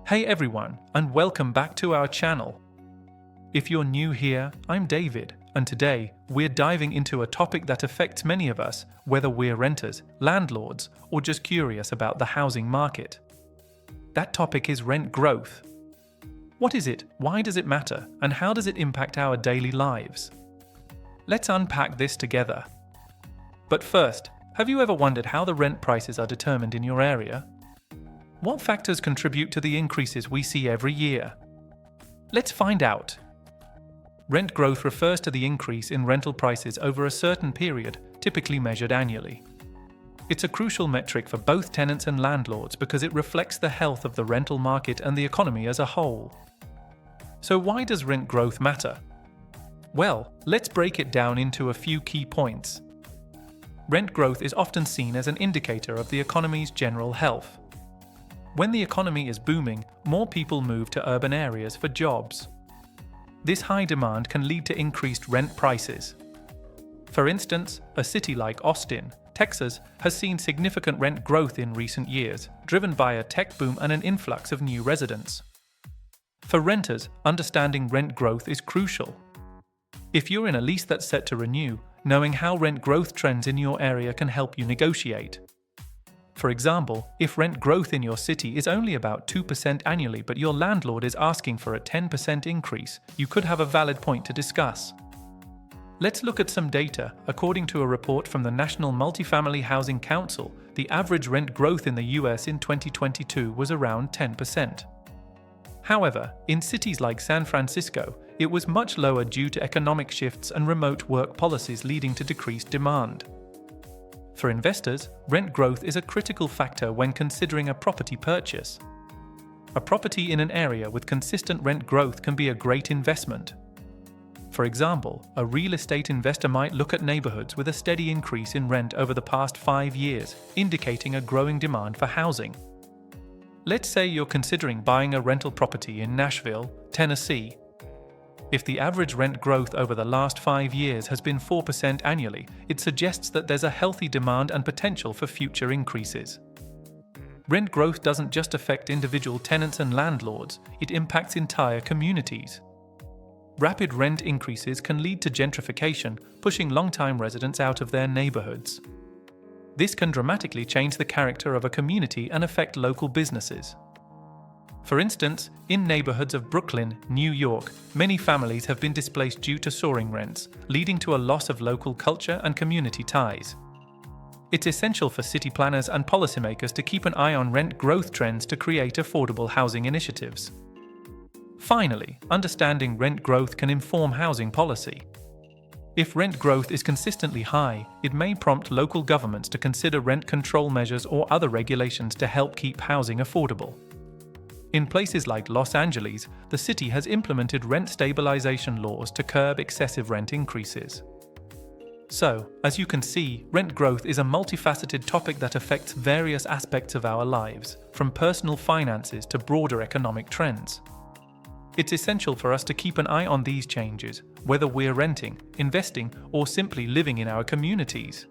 Hey everyone, and welcome back to our channel. If you're new here, I'm David, and today we're diving into a topic that affects many of us, whether we're renters, landlords, or just curious about the housing market. That topic is rent growth. What is it, why does it matter, and how does it impact our daily lives? Let's unpack this together. But first, have you ever wondered how the rent prices are determined in your area? What factors contribute to the increases we see every year? Let's find out. Rent growth refers to the increase in rental prices over a certain period, typically measured annually. It's a crucial metric for both tenants and landlords because it reflects the health of the rental market and the economy as a whole. So why does rent growth matter? Well, let's break it down into a few key points. Rent growth is often seen as an indicator of the economy's general health. When the economy is booming, more people move to urban areas for jobs. This high demand can lead to increased rent prices. For instance, a city like Austin, Texas, has seen significant rent growth in recent years, driven by a tech boom and an influx of new residents. For renters, understanding rent growth is crucial. If you're in a lease that's set to renew, knowing how rent growth trends in your area can help you negotiate. For example, if rent growth in your city is only about 2% annually but your landlord is asking for a 10% increase, you could have a valid point to discuss. Let's look at some data. According to a report from the National Multifamily Housing Council, the average rent growth in the US in 2022 was around 10%. However, in cities like San Francisco, it was much lower due to economic shifts and remote work policies leading to decreased demand. For investors, rent growth is a critical factor when considering a property purchase. A property in an area with consistent rent growth can be a great investment. For example, a real estate investor might look at neighborhoods with a steady increase in rent over the past 5 years, indicating a growing demand for housing. Let's say you're considering buying a rental property in Nashville, Tennessee. If the average rent growth over the last 5 years has been 4% annually, it suggests that there's a healthy demand and potential for future increases. Rent growth doesn't just affect individual tenants and landlords, it impacts entire communities. Rapid rent increases can lead to gentrification, pushing long-time residents out of their neighborhoods. This can dramatically change the character of a community and affect local businesses. For instance, in neighborhoods of Brooklyn, New York, many families have been displaced due to soaring rents, leading to a loss of local culture and community ties. It's essential for city planners and policymakers to keep an eye on rent growth trends to create affordable housing initiatives. Finally, understanding rent growth can inform housing policy. If rent growth is consistently high, it may prompt local governments to consider rent control measures or other regulations to help keep housing affordable. In places like Los Angeles, the city has implemented rent stabilization laws to curb excessive rent increases. So, as you can see, rent growth is a multifaceted topic that affects various aspects of our lives, from personal finances to broader economic trends. It's essential for us to keep an eye on these changes, whether we're renting, investing, or simply living in our communities.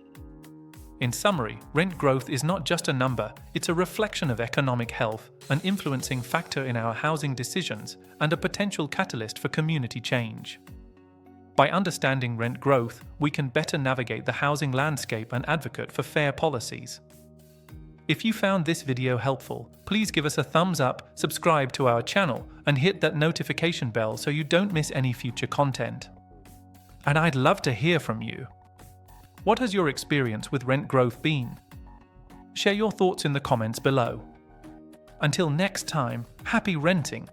In summary, rent growth is not just a number, it's a reflection of economic health, an influencing factor in our housing decisions, and a potential catalyst for community change. By understanding rent growth, we can better navigate the housing landscape and advocate for fair policies. If you found this video helpful, please give us a thumbs up, subscribe to our channel, and hit that notification bell so you don't miss any future content. And I'd love to hear from you. What has your experience with rent growth been? Share your thoughts in the comments below. Until next time, happy renting!